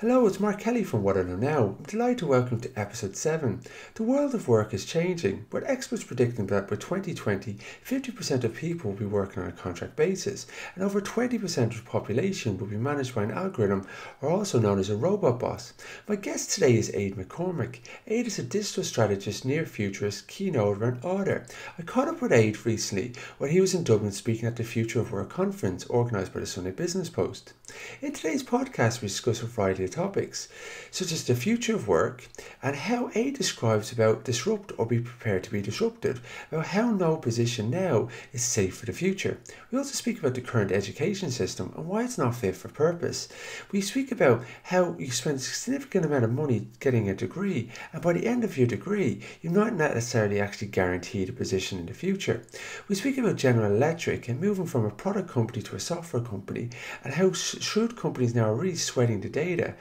Hello, it's Mark Kelly from What I Know Now. I'm delighted to welcome to episode 7. The world of work is changing, with experts predicting that by 2020, 50% of people will be working on a contract basis, and over 20% of the population will be managed by an algorithm, or also known as a Robotboss. My guest today is Ade McCormack. Ade is a digital strategist near Futurist, keynote and author. I caught up with Ade recently when he was in Dublin speaking at the Future of Work conference organised by the Sunday Business Post. In today's podcast, we discuss a variety of topics, such as the future of work and how Ade describes about disrupt or be prepared to be disrupted, about how no position now is safe for the future. We also speak about the current education system and why it's not fit for purpose. We speak about how you spend a significant amount of money getting a degree, and by the end of your degree, you're not necessarily actually guaranteed a position in the future. We speak about General Electric and moving from a product company to a software company, and how shrewd companies now are really sweating the data.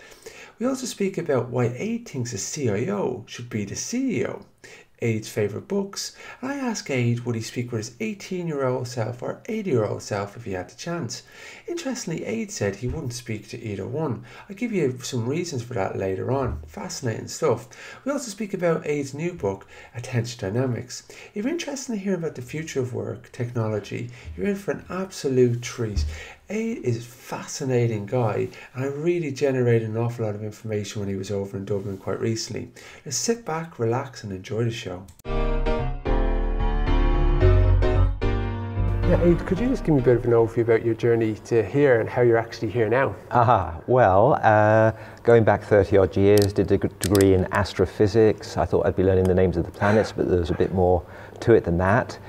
We also speak about why Ade thinks a CIO should be the CEO, Ade's favourite books, and I ask Ade would he speak with his 18-year-old self or 80-year-old self if he had the chance. Interestingly, Ade said he wouldn't speak to either one. I'll give you some reasons for that later on. Fascinating stuff. We also speak about Ade's new book, Attention Dynamics. If you're interested in hearing about the future of work, technology, you're in for an absolute treat. Ade is a fascinating guy, and I really generated an awful lot of information when he was over in Dublin quite recently. Let's sit back, relax and enjoy the show. Yeah, Ade, could you just give me a bit of an overview about your journey to here and how you're actually here now? Going back 30 odd years, did a degree in astrophysics. I thought I'd be learning the names of the planets, but there was a bit more to it than that.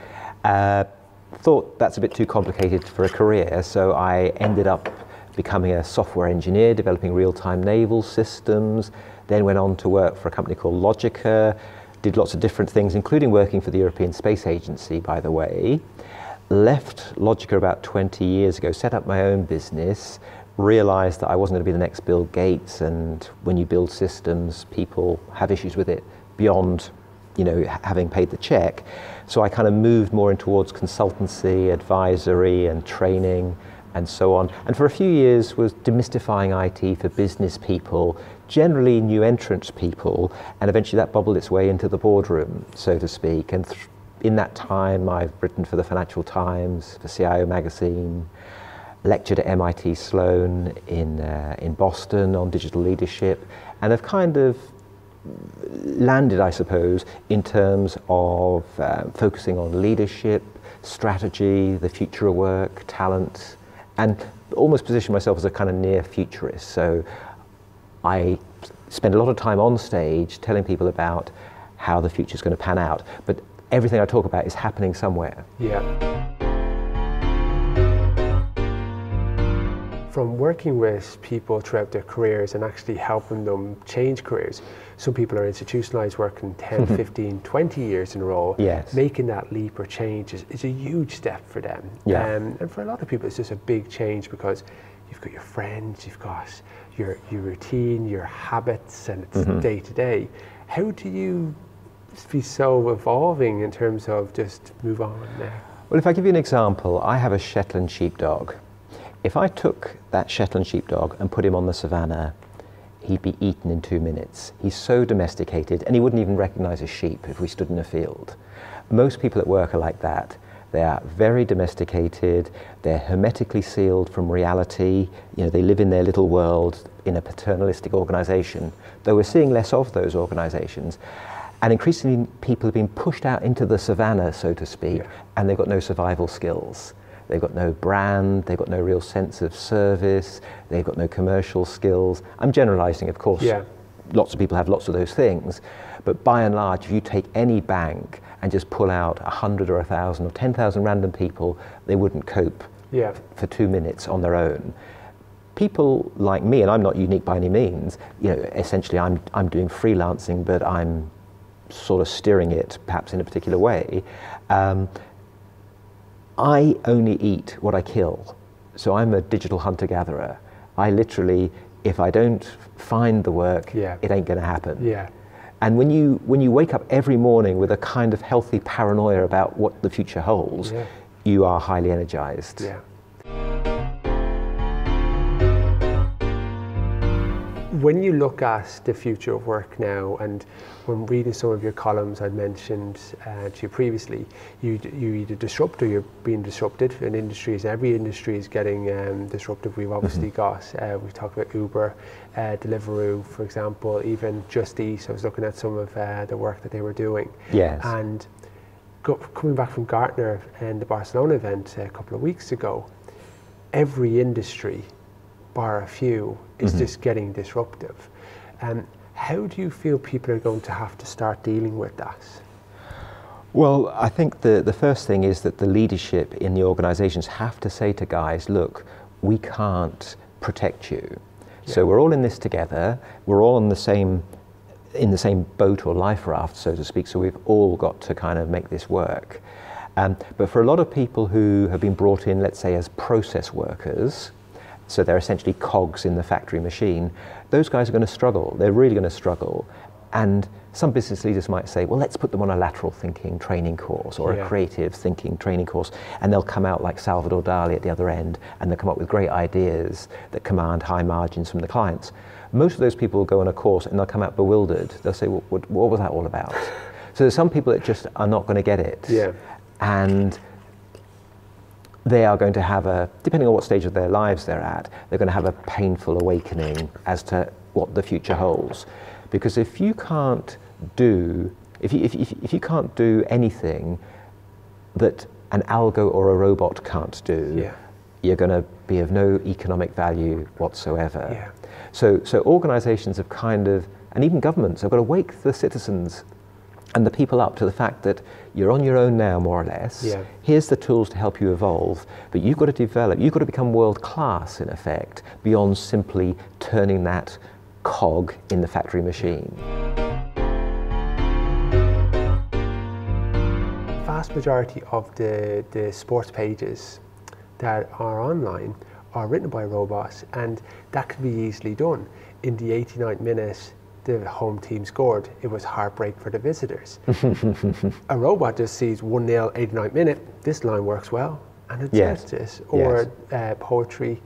Thought that's a bit too complicated for a career, so I ended up becoming a software engineer, developing real-time naval systems, then went on to work for a company called Logica, did lots of different things, including working for the European Space Agency, by the way. Left Logica about 20 years ago, set up my own business, realized that I wasn't going to be the next Bill Gates, and when you build systems, people have issues with it beyond having paid the check. So I kind of moved more in towards consultancy, advisory and training and so on. And for a few years was demystifying IT for business people, generally new entrant people, and eventually that bubbled its way into the boardroom, so to speak. And in that time, I've written for the Financial Times, for CIO Magazine, lectured at MIT Sloan in Boston on digital leadership, and have kind of landed, I suppose, in terms of focusing on leadership, strategy, the future of work, talent, and almost position myself as a kind of near futurist. So I spend a lot of time on stage telling people about how the future is going to pan out, but everything I talk about is happening somewhere. Yeah. From working with people throughout their careers and actually helping them change careers, some people are institutionalized working 10, 15, 20 years in a row. Yes. Making that leap or change is a huge step for them. Yeah. And for a lot of people, it's just a big change because you've got your friends, you've got your routine, your habits, and it's day to day. How do you be so evolving in terms of just move on now? Well, if I give you an example, I have a Shetland sheepdog. If I took that Shetland sheepdog and put him on the savannah, he'd be eaten in 2 minutes. He's so domesticated, and he wouldn't even recognize a sheep if we stood in a field. Most people at work are like that. They are very domesticated, they're hermetically sealed from reality, they live in their little world in a paternalistic organization, though we're seeing less of those organizations. And increasingly people have been pushed out into the savannah, so to speak, and they've got no survival skills. They've got no brand, they've got no real sense of service, they've got no commercial skills. I'm generalizing, of course. Yeah. Lots of people have lots of those things. But by and large, if you take any bank and just pull out 100 or 1,000 or 10,000 random people, they wouldn't cope for 2 minutes on their own. People like me, and I'm not unique by any means, essentially I'm doing freelancing, but I'm sort of steering it perhaps in a particular way. I only eat what I kill. So I'm a digital hunter-gatherer. I literally, if I don't find the work, it ain't gonna happen. Yeah. And when you wake up every morning with a kind of healthy paranoia about what the future holds, you are highly energized. Yeah. When you look at the future of work now, and when reading some of your columns I'd mentioned to you previously, you either disrupt or you're being disrupted in industries. Every industry is getting disruptive. We've obviously got, we've talked about Uber, Deliveroo, for example, even Just Eat. I was looking at some of the work that they were doing. Yes. And coming back from Gartner and the Barcelona event a couple of weeks ago, every industry, bar a few, is just getting disruptive. How do you feel people are going to have to start dealing with that? Well, I think the first thing is that the leadership in the organizations have to say to guys, look, we can't protect you. Yeah. So we're all in this together. We're all in the same boat or life raft, so to speak. So we've all got to kind of make this work. But for a lot of people who have been brought in, let's say, as process workers, so they're essentially cogs in the factory machine, those guys are going to struggle. They're really going to struggle. And some business leaders might say, well, let's put them on a lateral thinking training course or a creative thinking training course, and they'll come out like Salvador Dali at the other end, and they'll come up with great ideas that command high margins from the clients. Most of those people will go on a course and they'll come out bewildered. They'll say, well, what was that all about? So there's some people that just are not going to get it. Yeah. And they are going to have depending on what stage of their lives they're at, they're going to have a painful awakening as to what the future holds. Because if you can't do, if you can't do anything that an algo or a robot can't do, you're going to be of no economic value whatsoever. Yeah. So organizations have kind of, and even governments have got to wake the citizens and the people up to the fact that you're on your own now, more or less. Yeah. Here's the tools to help you evolve, but you've got to develop, you've got to become world class, in effect, beyond simply turning that cog in the factory machine. Vast majority of the sports pages that are online are written by robots, and that can be easily done. In the 89th minute, the home team scored. It was heartbreak for the visitors. A robot just sees 1-0, 89th minute, this line works well, and it says this. Or poetry,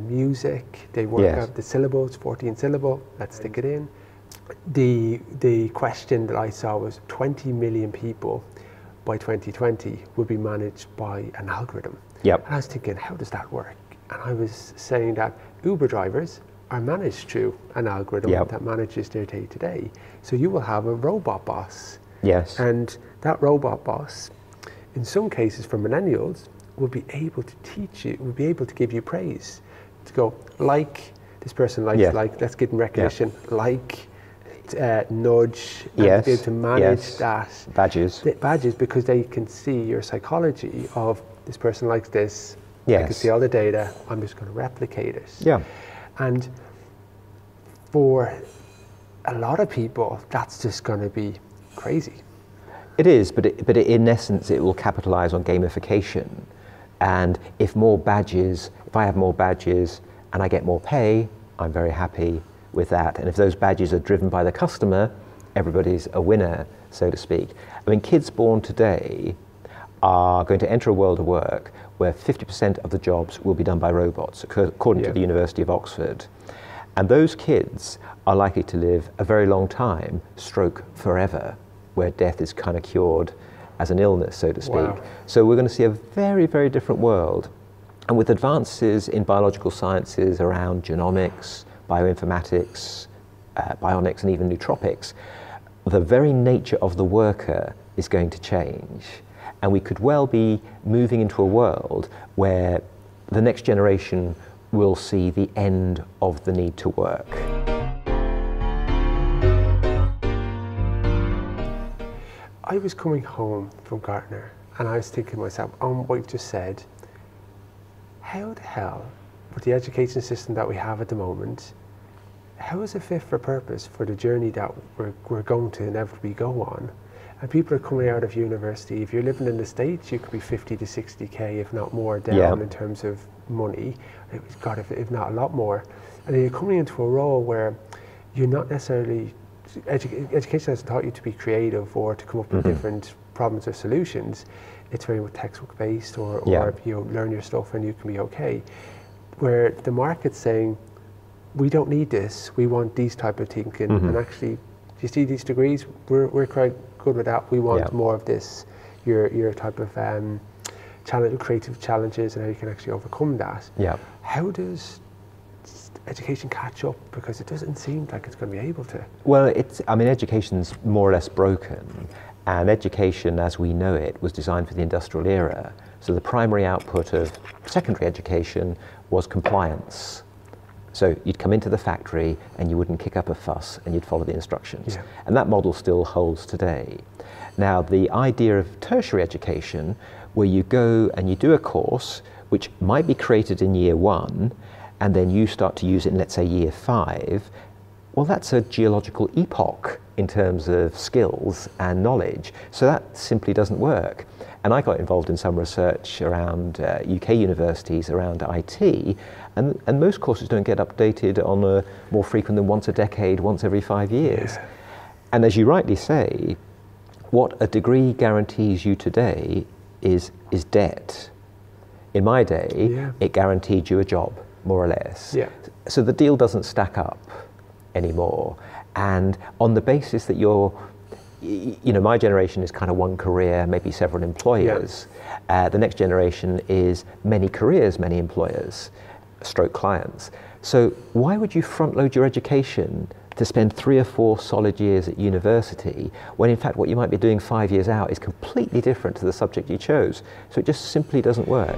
music, they work out the syllables, 14 syllable, let's stick it in. The question that I saw was 20 million people by 2020 will be managed by an algorithm. Yep. And I was thinking, how does that work? And I was saying that Uber drivers are managed through an algorithm that manages their day-to-day. So you will have a robot boss. Yes. And that robot boss, in some cases for millennials, will be able to teach you, will be able to give you praise. To go, like, this person likes, like, let's give them recognition, like, nudge, and be able to manage that. Badges. Badges, because they can see your psychology of, this person likes this, I can see all the data, I'm just going to replicate it. Yeah. And for a lot of people, that's just going to be crazy. It is, but in essence, it will capitalize on gamification. And if I have more badges and I get more pay, I'm very happy with that. And if those badges are driven by the customer, everybody's a winner, so to speak. I mean, kids born today are going to enter a world of work where 50% of the jobs will be done by robots, according to the University of Oxford. And those kids are likely to live a very long time, stroke forever, where death is kind of cured as an illness, so to speak. Wow. So we're going to see a very, very different world. And with advances in biological sciences around genomics, bioinformatics, bionics, and even nootropics, the very nature of the worker is going to change. And we could well be moving into a world where the next generation will see the end of the need to work. I was coming home from Gartner and I was thinking to myself, on what you've just said, how the hell, with the education system that we have at the moment, how is it fit for purpose for the journey that we're going to inevitably go on? And people are coming out of university. If you're living in the States, you could be 50 to 60K, if not more, down in terms of money. God, if not a lot more. And then you're coming into a role where you're not necessarily, education hasn't taught you to be creative or to come up with different problems or solutions. It's very much textbook based, or you know, learn your stuff and you can be okay. Where the market's saying, we don't need this, we want these type of thinking, and actually, you see these degrees, we're quite good with that. We want more of this, your type of creative challenges and how you can actually overcome that. Yeah. How does education catch up? Because it doesn't seem like it's going to be able to. Well, education's more or less broken, and education as we know it was designed for the industrial era. So the primary output of secondary education was compliance. So you'd come into the factory and you wouldn't kick up a fuss and you'd follow the instructions. Yeah. And that model still holds today. Now, the idea of tertiary education, where you go and you do a course which might be created in year 1, and then you start to use it in, let's say, year 5, well, that's a geological epoch in terms of skills and knowledge. So that simply doesn't work. And I got involved in some research around UK universities around IT, and most courses don't get updated on a more frequent than once a decade, once every 5 years. Yeah. And as you rightly say, what a degree guarantees you today is debt. In my day, it guaranteed you a job, more or less. Yeah. So the deal doesn't stack up anymore. And on the basis that my generation is kind of one career, maybe several employers. The next generation is many careers, many employers, stroke clients. So why would you front load your education to spend 3 or 4 solid years at university when in fact what you might be doing 5 years out is completely different to the subject you chose? So it just simply doesn't work.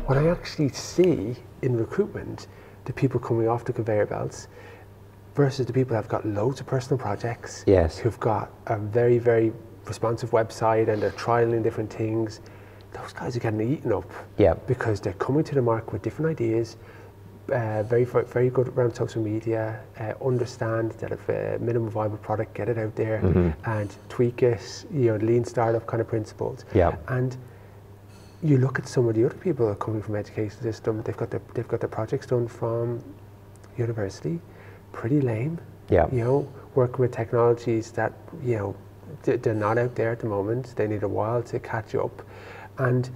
What I actually see in recruitment, the people coming off the conveyor belts versus the people that have got loads of personal projects, who've got a very, very responsive website and they're trialing different things, those guys are getting eaten up because they're coming to the market with different ideas, very, very good around social media, understand that if a minimum viable product, get it out there and tweak it, lean startup kind of principles. And you look at some of the other people that are coming from education system, they've got their projects done from university, pretty lame. Working with technologies that they're not out there at the moment. They need a while to catch up, and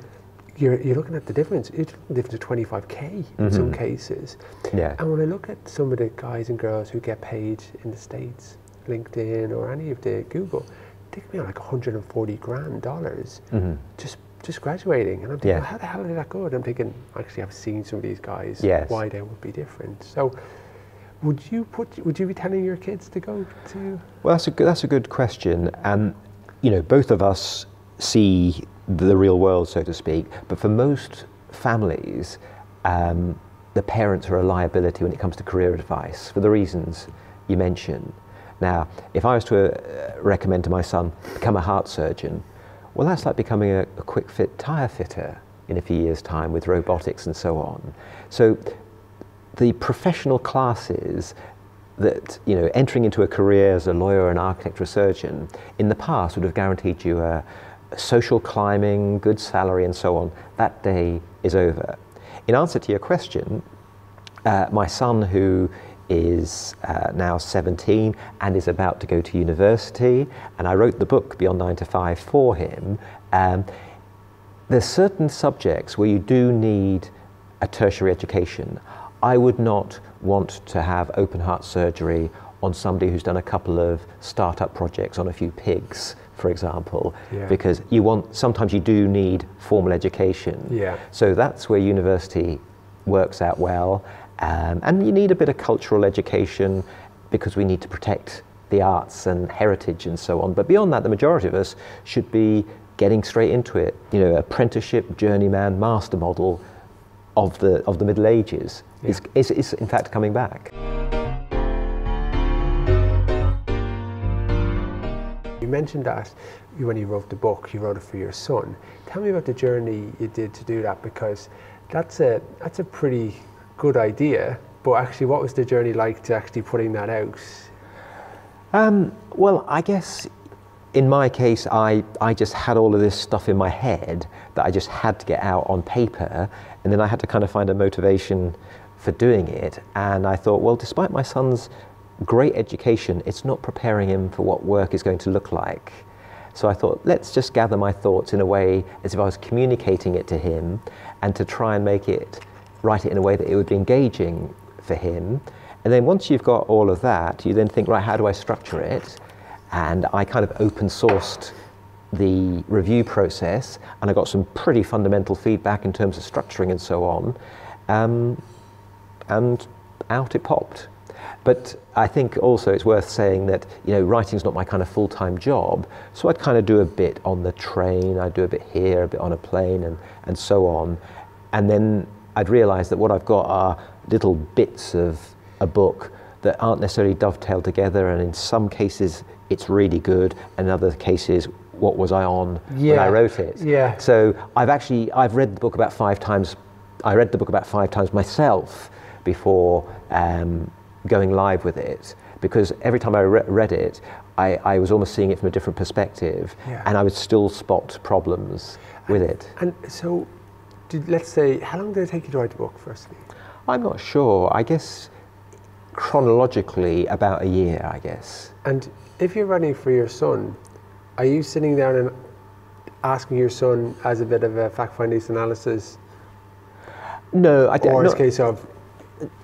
you're looking at the difference. It's the difference of 25k in some cases. And when I look at some of the guys and girls who get paid in the States, LinkedIn or any of the Google, they could be on like $140,000 just graduating, and I'm thinking, well, how the hell are they that good? I'm thinking, actually, I've seen some of these guys, why they would be different. So, would you be telling your kids to go to? Well, that's a good question. Both of us see the real world, so to speak. But for most families, the parents are a liability when it comes to career advice for the reasons you mentioned. Now, if I was to recommend to my son become a heart surgeon, well, that's like becoming a quick fit tyre fitter in a few years' time with robotics and so on. So the professional classes that, entering into a career as a lawyer, an architect or a surgeon, in the past would have guaranteed you a social climbing, good salary and so on. That day is over. In answer to your question, my son, who is now 17 and is about to go to university, and I wrote the book Beyond 9 to 5 for him. There's certain subjects where you do need a tertiary education. I would not want to have open heart surgery on somebody who's done a couple of startup projects on a few pigs, for example, because sometimes you do need formal education. So that's where university works out well. And you need a bit of cultural education because we need to protect the arts and heritage and so on. But beyond that, the majority of us should be getting straight into it. Apprenticeship, journeyman, master model of the Middle Ages is in fact coming back. You mentioned that when you wrote the book, you wrote it for your son. Tell me about the journey you did to do that, because that's a pretty good idea, but actually what was the journey like to actually putting that out? Well, I guess in my case, I just had all of this stuff in my head that I just had to get out on paper, and then I had to kind of find a motivation for doing it. And I thought, well, despite my son's great education, it's not preparing him for what work is going to look like. So I thought, let's just gather my thoughts in a way as if I was communicating it to him, and to try and write it in a way that it would be engaging for him. And then once you've got all of that, you then think, right, how do I structure it? And I kind of open sourced the review process, and I got some pretty fundamental feedback in terms of structuring and so on, and out it popped. But I think also it's worth saying that, you know, writing's not my kind of full-time job, so I'd kind of do a bit on the train, I'd do a bit here, a bit on a plane, and so on. And then I'd realise that what I've got are little bits of a book that aren't necessarily dovetailed together, and in some cases it's really good, and in other cases, what was I on when I wrote it? Yeah. So I've read the book about 5 times. I read the book about 5 times myself before going live with it, because every time I read it, I was almost seeing it from a different perspective, and I would still spot problems with it. And so, let's say, how long did it take you to write the book, firstly? I'm not sure. I guess chronologically about a year, I guess. And if you're writing for your son, are you sitting down and asking your son as a bit of a fact-finding analysis? No, I don't. Or it's a case of...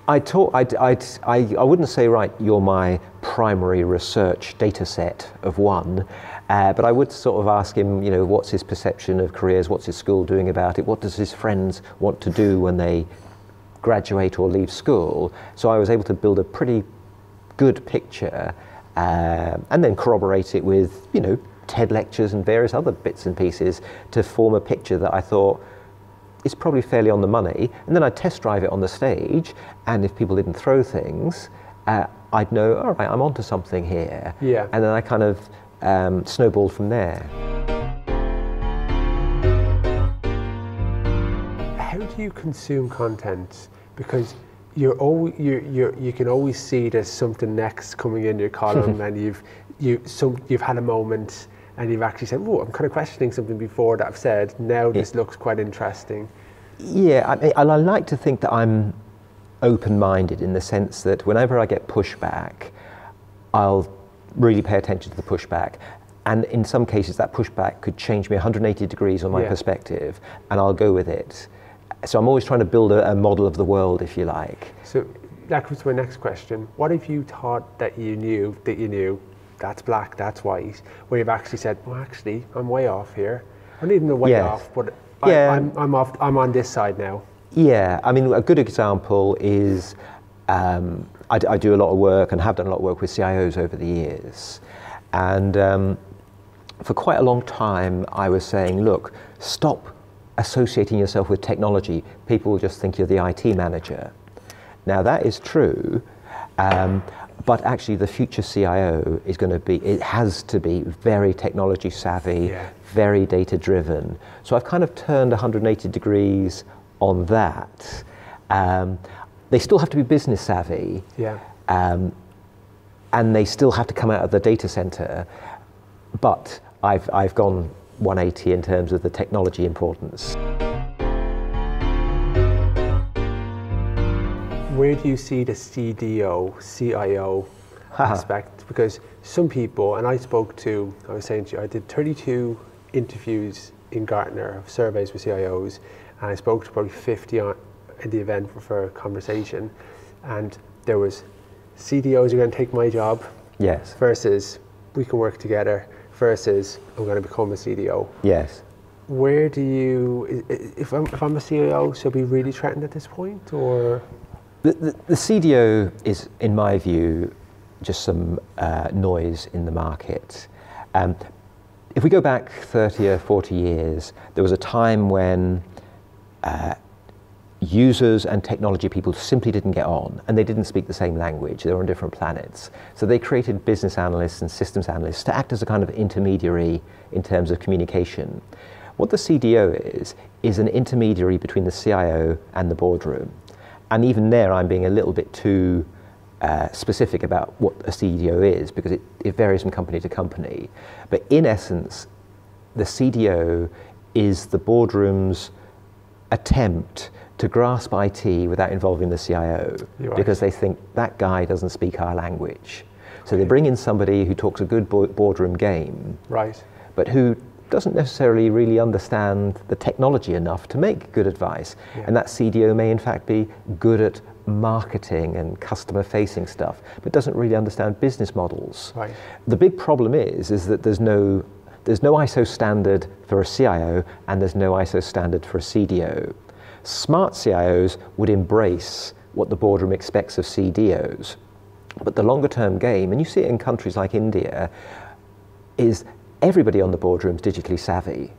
I wouldn't say, right, you're my primary research data set of one, but I would sort of ask him, you know, what's his perception of careers, what's his school doing about it, what does his friends want to do when they graduate or leave school. So I was able to build a pretty good picture, and then corroborate it with, you know, TED lectures and various other bits and pieces to form a picture that I thought is probably fairly on the money. And then I'd test drive it on the stage, and if people didn't throw things, I'd know, all right, I'm onto something here. Yeah. And then I kind of snowballed from there. How do you consume content? Because you can always see there's something next coming in your column, and you've had a moment, and you've actually said, oh, I'm kind of questioning something before that I've said, now this looks quite interesting. Yeah, I like to think that I'm open-minded in the sense that whenever I get pushback, I'll really pay attention to the pushback. And in some cases, that pushback could change me 180 degrees on my perspective, and I'll go with it. So I'm always trying to build a model of the world, if you like. So that comes to my next question. What if you thought that you knew, that's black, that's white, where you've actually said, well, actually, I'm way off here. I'm not even the way off, but I'm on this side now. Yeah, I mean, a good example is I do a lot of work and have done a lot of work with CIOs over the years. And for quite a long time, I was saying, look, stop associating yourself with technology. People will just think you're the IT manager. Now, that is true. But actually the future CIO is going to be, it has to be very technology savvy, very data driven. So I've kind of turned 180 degrees on that. They still have to be business savvy, and they still have to come out of the data center, but I've gone 180 in terms of the technology importance. Where do you see the CDO, CIO aspect? Because some people, and I was saying to you, I did 32 interviews in Gartner, surveys with CIOs, and I spoke to probably 50 in the event for a conversation, and there was CDOs are going to take my job, versus we can work together, versus I'm going to become a CDO. Where do you, if I'm a CIO, should I be really threatened at this point, or? The CDO is, in my view, just some noise in the market. If we go back 30 or 40 years, there was a time when users and technology people simply didn't get on, and they didn't speak the same language. They were on different planets. So they created business analysts and systems analysts to act as a kind of intermediary in terms of communication. What the CDO is an intermediary between the CIO and the boardroom. And even there, I'm being a little bit too specific about what a CDO is, because it varies from company to company. But in essence, the CDO is the boardroom's attempt to grasp IT without involving the CIO, because they think that guy doesn't speak our language. So they bring in somebody who talks a good boardroom game, but who doesn't necessarily really understand the technology enough to make good advice. And that CDO may in fact be good at marketing and customer-facing stuff, but doesn't really understand business models. The big problem is that there's no ISO standard for a CIO and there's no ISO standard for a CDO. Smart CIOs would embrace what the boardroom expects of CDOs. But the longer term game, and you see it in countries like India, is everybody on the boardroom is digitally savvy.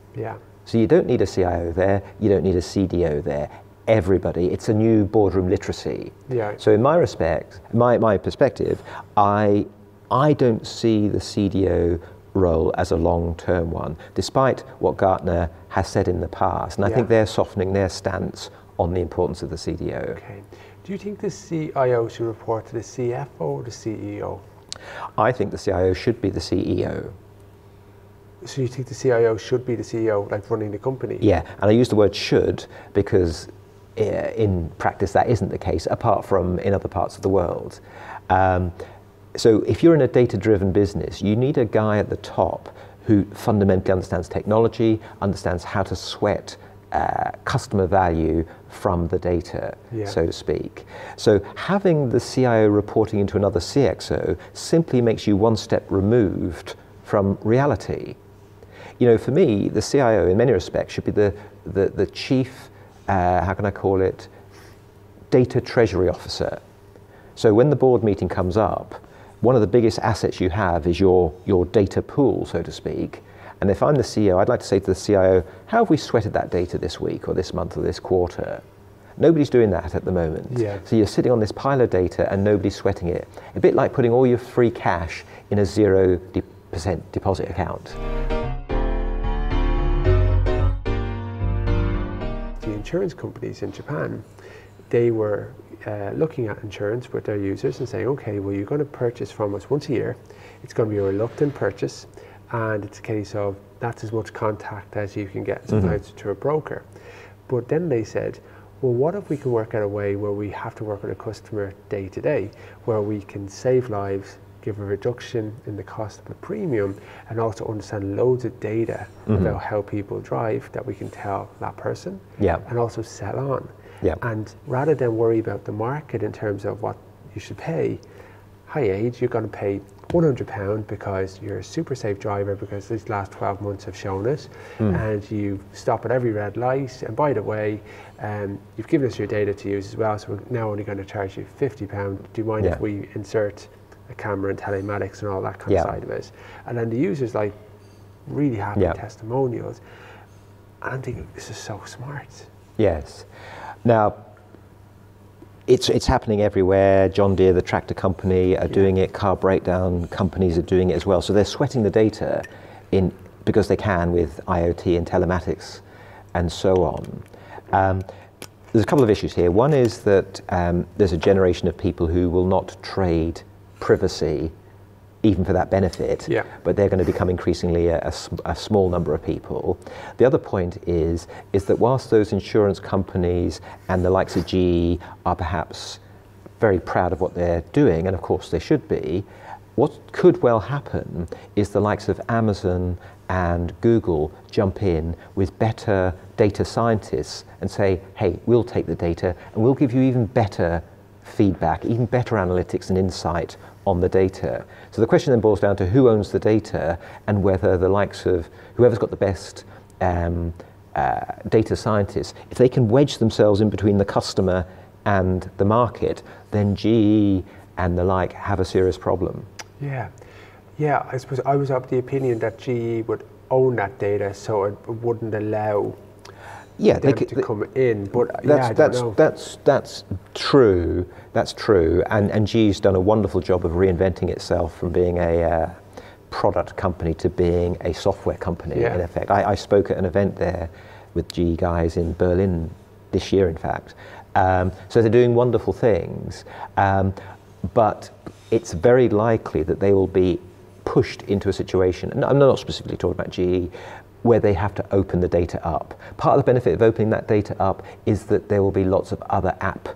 So you don't need a CIO there, you don't need a CDO there. Everybody, it's a new boardroom literacy. So in my perspective, I don't see the CDO role as a long-term one, despite what Gartner has said in the past. And I think they're softening their stance on the importance of the CDO. Do you think the CIO should report to the CFO or the CEO? I think the CIO should be the CEO. So you think the CIO should be the CEO, like running the company? Yeah, and I use the word should because in practice that isn't the case, apart from in other parts of the world. So if you're in a data-driven business, you need a guy at the top who fundamentally understands technology, understands how to sweat customer value from the data, so to speak. So having the CIO reporting into another CXO simply makes you one step removed from reality. You know, for me, the CIO in many respects should be the chief, how can I call it, data treasury officer. So when the board meeting comes up, one of the biggest assets you have is your data pool, so to speak. And if I'm the CEO, I'd like to say to the CIO, how have we sweated that data this week or this month or this quarter? Nobody's doing that at the moment. So you're sitting on this pile of data and nobody's sweating it. A bit like putting all your free cash in a 0% deposit account. The insurance companies in Japan, they were looking at insurance with their users and saying, okay, well, you're going to purchase from us once a year. It's going to be a reluctant purchase, and it's a case of that's as much contact as you can get sometimes to a broker. But then they said, well, what if we can work out a way where we have to work with a customer day to day, where we can save lives, give a reduction in the cost of the premium, and also understand loads of data about how people drive that we can tell that person and also sell on. And rather than worry about the market in terms of what you should pay, hi Ade, you're going to pay £100 because you're a super safe driver because these last 12 months have shown it, and you stop at every red light, and by the way, you've given us your data to use as well, so we're now only going to charge you £50. Do you mind if we insert a camera and telematics and all that kind of side of it? And then the users like really happy testimonials, and I think this is so smart. Yes. Now, it's happening everywhere. John Deere, the tractor company, are doing it. Car breakdown companies are doing it as well. So they're sweating the data because they can with IoT and telematics and so on. There's a couple of issues here. One is that there's a generation of people who will not trade privacy even for that benefit, but they're going to become increasingly a small number of people. The other point is that whilst those insurance companies and the likes of GE are perhaps very proud of what they're doing, and of course they should be, what could well happen is the likes of Amazon and Google jump in with better data scientists and say, hey, we'll take the data and we'll give you even better feedback, even better analytics and insight on the data. So the question then boils down to who owns the data and whether the likes of whoever's got the best data scientists, if they can wedge themselves in between the customer and the market, then GE and the like have a serious problem. Yeah, I suppose I was of the opinion that GE would own that data, so it wouldn't allow them to come in. But that's true. That's true. And GE's done a wonderful job of reinventing itself from being a product company to being a software company. In effect, I spoke at an event there with GE guys in Berlin this year, in fact. So they're doing wonderful things, but it's very likely that they will be pushed into a situation, and I'm not specifically talking about GE, where they have to open the data up. Part of the benefit of opening that data up is that there will be lots of other app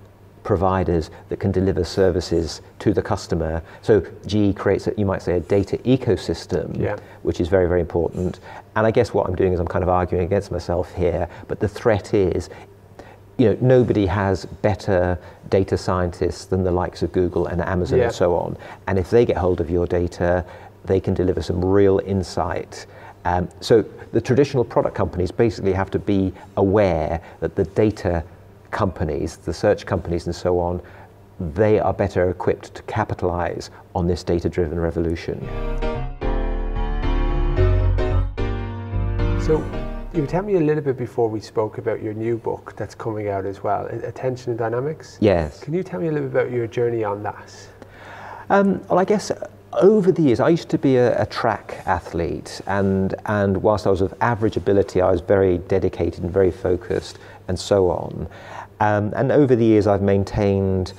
providers that can deliver services to the customer. So GE creates, you might say, a data ecosystem, which is very, very important. And I guess what I'm doing is I'm kind of arguing against myself here, but the threat is, nobody has better data scientists than the likes of Google and Amazon and so on. And if they get hold of your data, they can deliver some real insight. So the traditional product companies basically have to be aware that the data companies, the search companies and so on, they are better equipped to capitalize on this data-driven revolution. So you tell me a little bit before we spoke about your new book that's coming out as well, Attention and Dynamics. Yes. Can you tell me a little bit about your journey on that? Well, I guess over the years, I used to be a track athlete, and whilst I was of average ability, I was very dedicated and very focused and so on. And over the years, I've maintained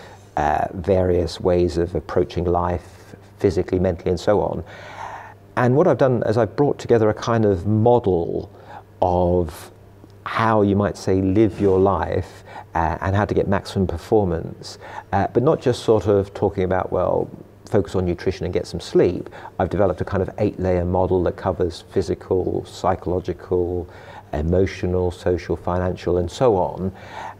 various ways of approaching life, physically, mentally, and so on. And what I've done is I've brought together a kind of model of how you might say live your life and how to get maximum performance, but not just sort of talking about, well, focus on nutrition and get some sleep. I've developed a kind of 8-layer model that covers physical, psychological, emotional, social, financial, and so on.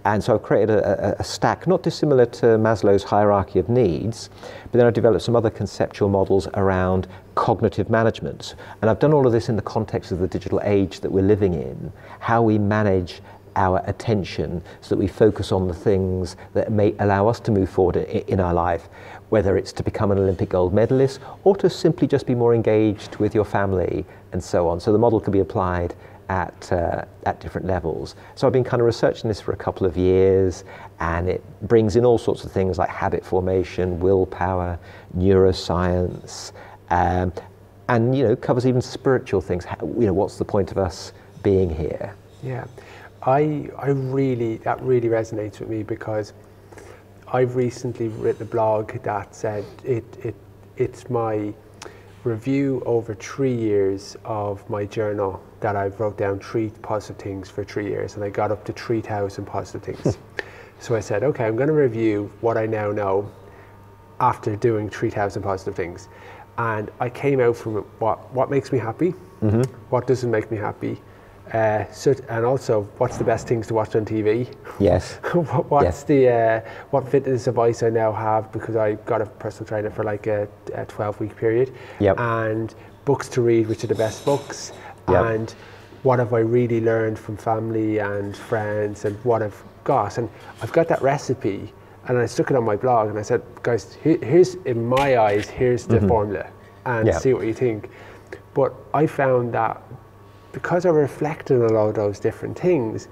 And so I've created a stack not dissimilar to Maslow's hierarchy of needs, but then I've developed some other conceptual models around cognitive management. And I've done all of this in the context of the digital age that we're living in, how we manage our attention so that we focus on the things that may allow us to move forward in our life, whether it's to become an Olympic gold medalist or to simply just be more engaged with your family and so on. So the model can be applied at different levels. So I've been kind of researching this for a couple of years, and it brings in all sorts of things like habit formation, willpower, neuroscience, and covers even spiritual things. What's the point of us being here? Yeah, that really resonates with me, because I've recently written a blog that said it's my review over 3 years of my journal, that I wrote down 3 positive things for 3 years, and I got up to 3,000 positive things. So I said, okay, I'm going to review what I now know after doing 3,000 positive things. And I came out from it, what makes me happy, what doesn't make me happy, and also what's the best things to watch on TV. Yes. What fitness advice I now have, because I got a personal trainer for like a 12-week period. Yep. And books to read, which are the best books. Yep. And what have I really learned from family and friends, and what I've got. And I've got that recipe, and I stuck it on my blog, and I said, guys, here's, in my eyes, here's the formula, and see what you think. But I found that because I reflected on all those different things,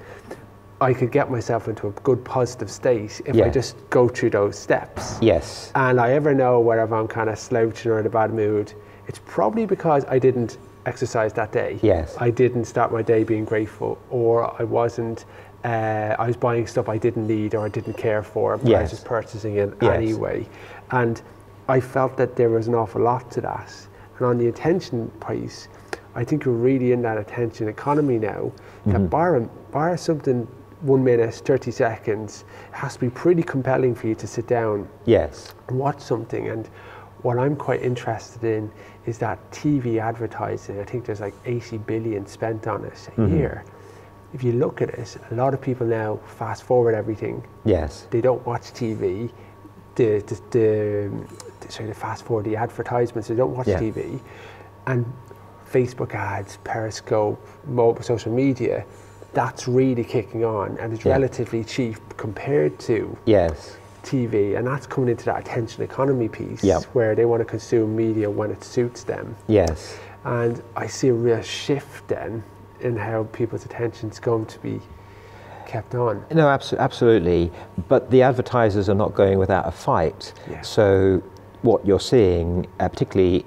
I could get myself into a good positive state if I just go through those steps. Yes. And I ever know wherever I'm kind of slouching or in a bad mood, it's probably because I didn't exercise that day. Yes. I didn't start my day being grateful, or I wasn't, I was buying stuff I didn't need or I didn't care for, but I was just purchasing it anyway. And I felt that there was an awful lot to that. And on the attention piece, I think we're really in that attention economy now, that bar something 1 minute, 30 seconds, it has to be pretty compelling for you to sit down and watch something. And what I'm quite interested in is that TV advertising. I think there's like 80 billion spent on it a year. If you look at it, a lot of people now fast forward everything. Yes. They don't watch TV. They fast forward the advertisements. They don't watch TV. And Facebook ads, Periscope, mobile social media, that's really kicking on, and it's relatively cheap compared to TV, and that's coming into that attention economy piece where they want to consume media when it suits them. Yes. And I see a real shift then in how people's attention is going to be kept on. No, absolutely. But the advertisers are not going without a fight. Yeah. So what you're seeing, particularly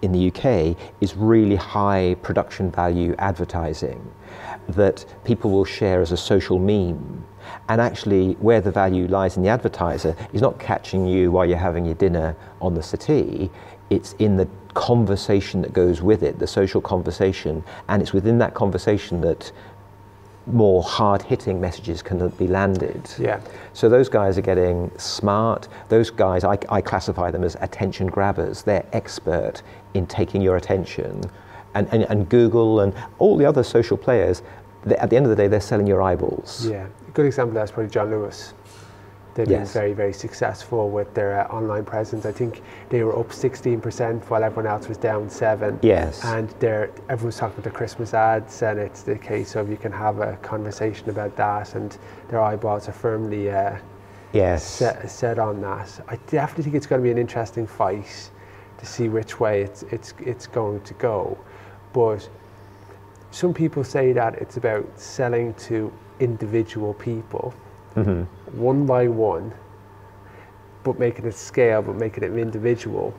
in the UK, is really high production value advertising that people will share as a social meme. And actually, where the value lies in the advertiser is not catching you while you're having your dinner on the settee, it's in the conversation that goes with it, the social conversation, and it's within that conversation that more hard-hitting messages can be landed. Yeah. So those guys are getting smart. Those guys, I classify them as attention grabbers. They're expert in taking your attention. And Google and all the other social players, at the end of the day, they're selling your eyeballs. Yeah, a good example of that is probably John Lewis. They've been very, very successful with their online presence. I think they were up 16% while everyone else was down 7%. Yes. And everyone's talking about the Christmas ads, and it's the case of you can have a conversation about that, and their eyeballs are firmly set on that. I definitely think it's going to be an interesting fight to see which way it's going to go. But some people say that it's about selling to individual people, one by one, but making it scale, but making it individual.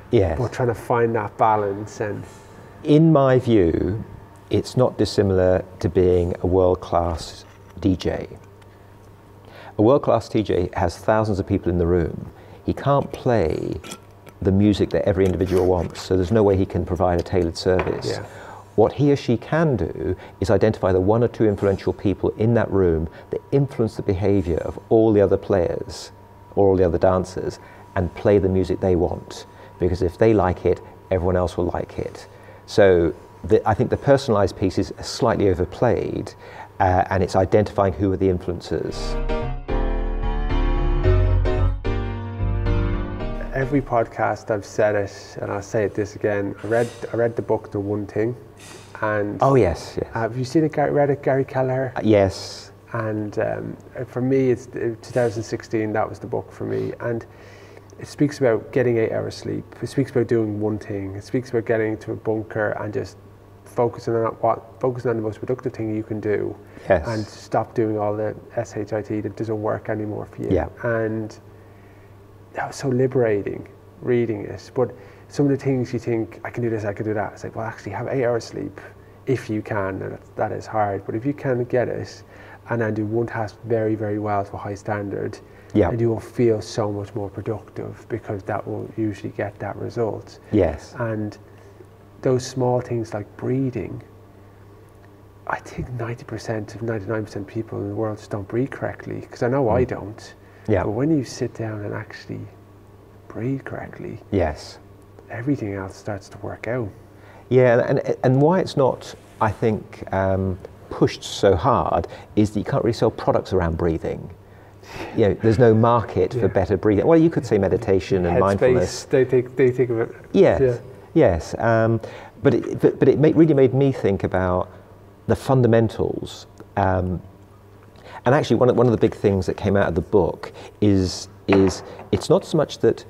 Yes. But trying to find that balance. And in my view, it's not dissimilar to being a world-class DJ. A world-class DJ has thousands of people in the room. He can't play the music that every individual wants, so there's no way he can provide a tailored service. Yeah. What he or she can do is identify the one or two influential people in that room that influence the behavior of all the other players or all the other dancers, and play the music they want. Because if they like it, everyone else will like it. So I think the personalized piece is slightly overplayed, and it's identifying who are the influencers. every podcast I've said it, and I'll say it this again. I read the book The One Thing, and oh yes, yes. Have you seen it? Read it, Gary Kelleher? Yes. And for me, it's 2016. That was the book for me, and it speaks about getting 8 hours sleep. It speaks about doing one thing. It speaks about getting into a bunker and just focusing on the most productive thing you can do, yes. and stop doing all the SHIT that doesn't work anymore for you. Yeah. And that was so liberating reading it. But some of the things you think, I can do this, I can do that. It's like, well, actually have 8 hours sleep if you can, and that is hard. But if you can get it, and then do one task very, very well to a high standard, yeah. and you will feel so much more productive, because that will usually get that result. Yes. And those small things like breathing, I think 90% to 99% of people in the world just don't breathe correctly, because I know I don't. Yeah. But when you sit down and actually breathe correctly, yes, everything else starts to work out. Yeah, and why it's not, I think, pushed so hard is that you can't really sell products around breathing. You know, there's no market for better breathing. Well, you could say meditation and mindfulness. They think of it. Yes, yeah. Yes. But it really made me think about the fundamentals. And actually, one of the big things that came out of the book is it's not so much that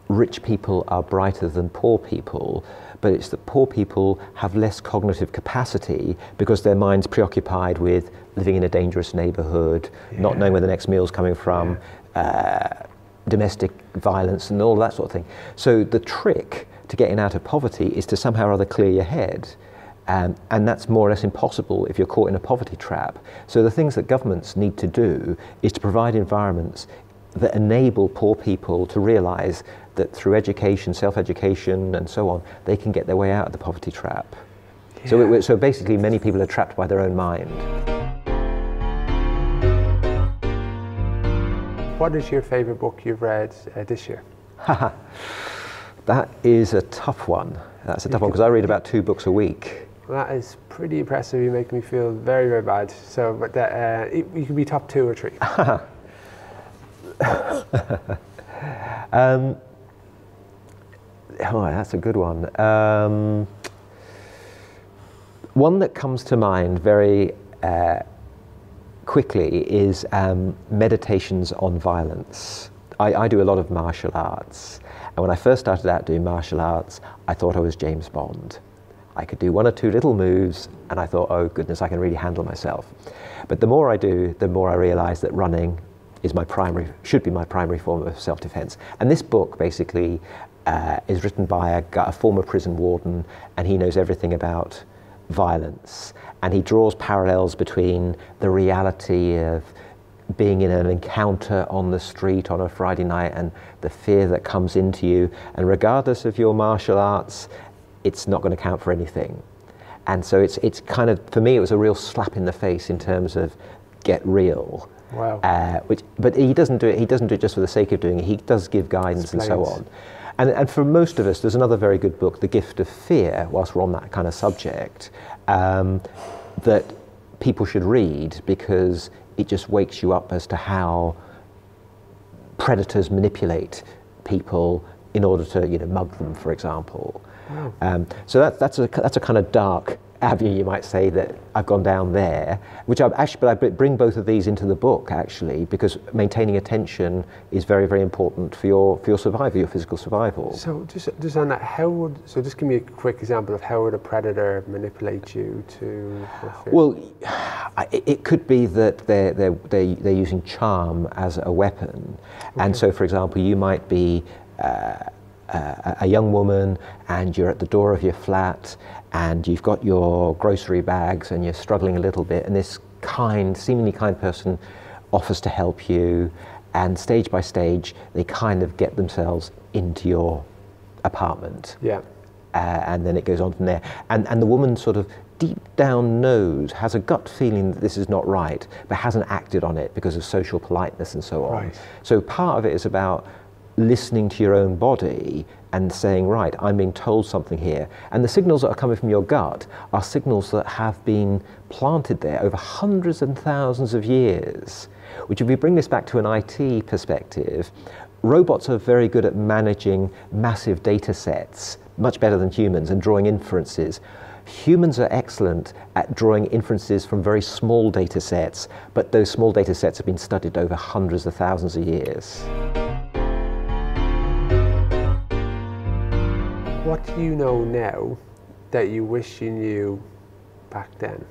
rich people are brighter than poor people, but it's that poor people have less cognitive capacity because their mind's preoccupied with living in a dangerous neighborhood, not knowing where the next meal's coming from, domestic violence and all that sort of thing. So the trick to getting out of poverty is to somehow or other clear your head. And that's more or less impossible if you're caught in a poverty trap. So the things that governments need to do is to provide environments that enable poor people to realize that through education, self-education and so on, they can get their way out of the poverty trap. Yeah. So basically many people are trapped by their own mind. What is your favorite book you've read this year? That is a tough one. That's a tough one because I read about 2 books a week. Well, that is pretty impressive. You make me feel very, very bad. So, but you can be top 2 or 3. Oh, that's a good one. One that comes to mind very quickly is Meditations on Violence. I do a lot of martial arts. And when I first started out doing martial arts, I thought I was James Bond. I could do 1 or 2 little moves, and I thought, oh goodness, I can really handle myself. But the more I do, the more I realize that running is should be my primary form of self-defense. And this book basically is written by a former prison warden, and he knows everything about violence. And he draws parallels between the reality of being in an encounter on the street on a Friday night and the fear that comes into you. And regardless of your martial arts, it's not going to count for anything. And so it's kind of, for me, it was a real slap in the face in terms of get real. Wow. But he doesn't do it. He doesn't do it just for the sake of doing it. He does give guidance and so on. And for most of us, there's another very good book, The Gift of Fear, whilst we're on that kind of subject, that people should read because it just wakes you up as to how predators manipulate people in order to, mug them, for example. Wow. So that's a kind of dark avenue, you might say, that I've gone down there, but I bring both of these into the book, actually, because maintaining attention is very, very important for your survival, your physical survival. So just on that, just give me a quick example of how would a predator manipulate you to fulfill? Well, it could be that they're using charm as a weapon. Okay. And so, for example, you might be a young woman and you're at the door of your flat and you've got your grocery bags and you're struggling a little bit, and this seemingly kind person offers to help you, and stage by stage they kind of get themselves into your apartment. Yeah. And then it goes on from there. And the woman sort of deep down has a gut feeling that this is not right, but hasn't acted on it because of social politeness and so on. Right. So part of it is about listening to your own body and saying, right, I'm being told something here. And the signals that are coming from your gut are signals that have been planted there over hundreds and thousands of years, which, if we bring this back to an IT perspective, robots are very good at managing massive data sets, much better than humans, and drawing inferences. Humans are excellent at drawing inferences from very small data sets, but those small data sets have been studied over hundreds of thousands of years. What do you know now that you wish you knew back then?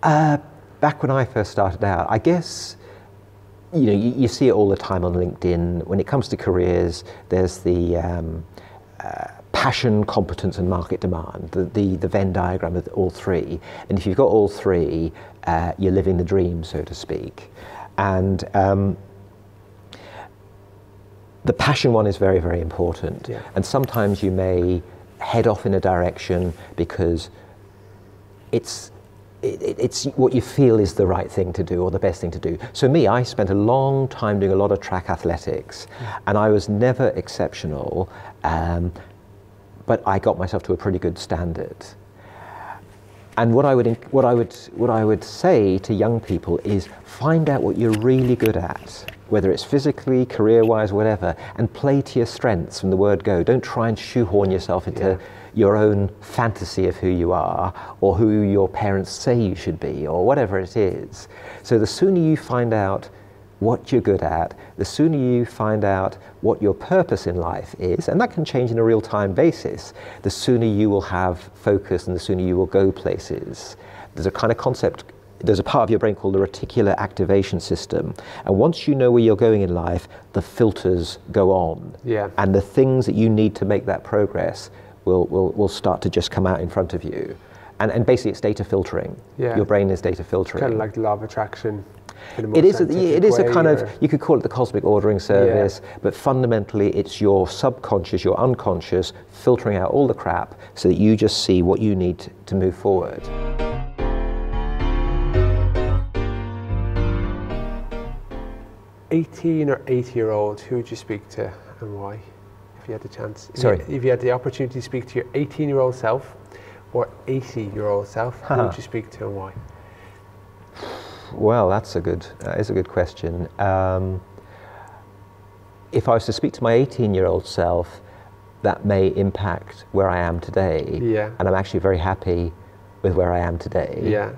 Back when I first started out, I guess, you see it all the time on LinkedIn. When it comes to careers, there's the passion, competence, and market demand, the Venn diagram of all three. And if you've got all three, you're living the dream, so to speak. And the passion one is very, very important. Yeah. And sometimes you may head off in a direction because it's what you feel is the right thing to do or the best thing to do. So I spent a long time doing a lot of track athletics, and I was never exceptional, but I got myself to a pretty good standard. And what I would say to young people is find out what you're really good at, whether it's physically, career-wise, whatever, and play to your strengths from the word go. Don't try and shoehorn yourself into your own fantasy of who you are or who your parents say you should be or whatever it is. So the sooner you find out what you're good at, the sooner you find out what your purpose in life is, and that can change in a real-time basis, the sooner you will have focus and the sooner you will go places. There's a kind of concept, there's a part of your brain called the reticular activation system, and once you know where you're going in life, the filters go on. Yeah. And the things that you need to make that progress will start to just come out in front of you. And basically it's data filtering. Yeah. Your brain is data filtering. Kind of like the law of attraction. It is a kind of, you could call it the cosmic ordering service, but fundamentally it's your subconscious, your unconscious, filtering out all the crap so that you just see what you need to move forward. '18 or 80-year-old, who would you speak to and why, if you had the chance? Sorry? If you had the opportunity to speak to your 18-year-old self or 80-year-old self, who would you speak to and why? Well, that is a good question. If I was to speak to my 18-year-old self, that may impact where I am today. Yeah. And I'm actually very happy with where I am today. Yeah.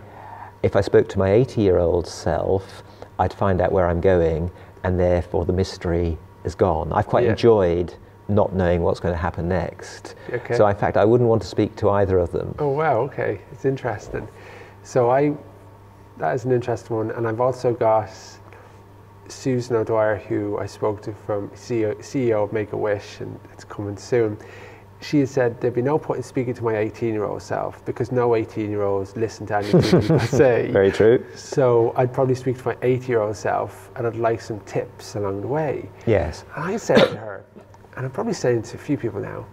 If I spoke to my 80-year-old self, I'd find out where I'm going, and therefore the mystery is gone. I've quite enjoyed not knowing what's going to happen next. Okay. So in fact, I wouldn't want to speak to either of them. Oh wow, okay, it's interesting. So that is an interesting one, and I've also got Susan O'Dwyer, who I spoke to from CEO of Make-A-Wish, and it's coming soon. She has said there'd be no point in speaking to my 18-year-old self because no 18-year-olds listen to anything I say. Very true. So I'd probably speak to my 80-year-old self, and I'd like some tips along the way. Yes. And I said to her, and I'm probably saying to a few people now,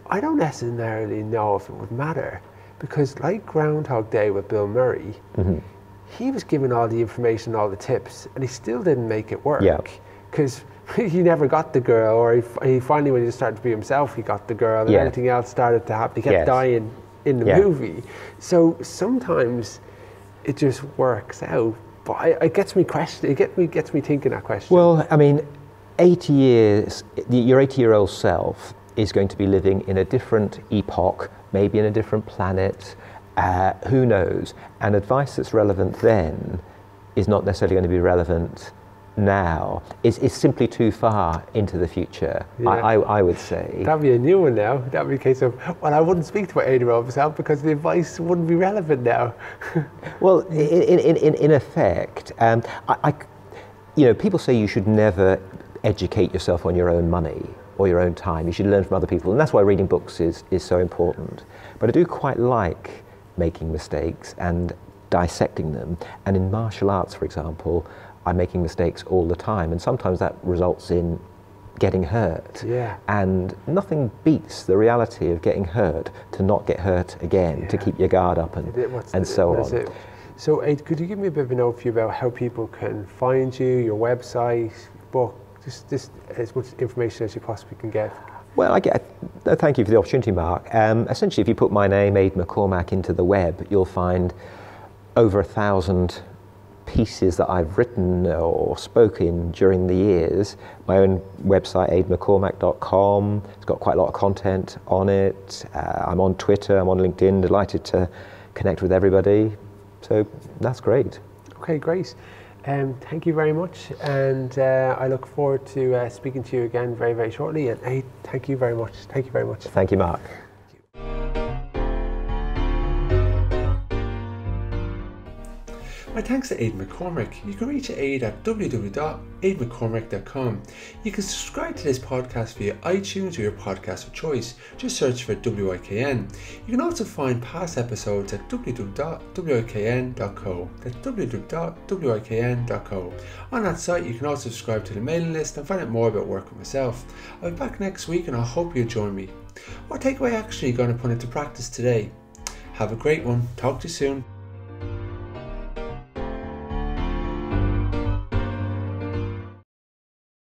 I don't necessarily know if it would matter, because like Groundhog Day with Bill Murray, he was given all the information, all the tips, and he still didn't make it work. Because he never got the girl, or he finally, when he started to be himself, he got the girl, and everything else started to happen. He kept dying in the movie. So sometimes it just works out. But it gets me questioning. It gets me thinking that question. Well, I mean, 80 years, your 80-year-old self is going to be living in a different epoch, maybe in a different planet, who knows? And advice that's relevant then is not necessarily going to be relevant now. It's simply too far into the future, I would say. That'd be a new one now. That'd be a case of, well, I wouldn't speak to my 80-year-old myself because the advice wouldn't be relevant now. Well, in effect, people say you should never educate yourself on your own money or your own time. You should learn from other people, and that's why reading books is so important. But I do quite like making mistakes and dissecting them. And in martial arts, for example, I'm making mistakes all the time, and sometimes that results in getting hurt. And nothing beats the reality of getting hurt to not get hurt again, to keep your guard up and so on. So Ade, could you give me a bit of an overview about how people can find you, your website, book, just as much information as you possibly can get? Well, thank you for the opportunity, Mark. Essentially, if you put my name, Ade McCormack, into the web, you'll find over 1,000 pieces that I've written or spoken during the years. My own website, ademccormack.com, it's got quite a lot of content on it. I'm on Twitter, I'm on LinkedIn, delighted to connect with everybody. So that's great. Okay, great. Thank you very much, and I look forward to speaking to you again very, very shortly. And Ade, thank you very much. Thank you very much. Thank you, Mark. My thanks to Ade McCormack. You can reach Ade at www.ademccormack.com. You can subscribe to this podcast via iTunes or your podcast of choice. Just search for WIKN. You can also find past episodes at www.wikn.co. That's www.wikn.co. On that site, you can also subscribe to the mailing list and find out more about work with myself. I'll be back next week, and I hope you'll join me. What takeaway action are you going to put into practice today? Have a great one. Talk to you soon.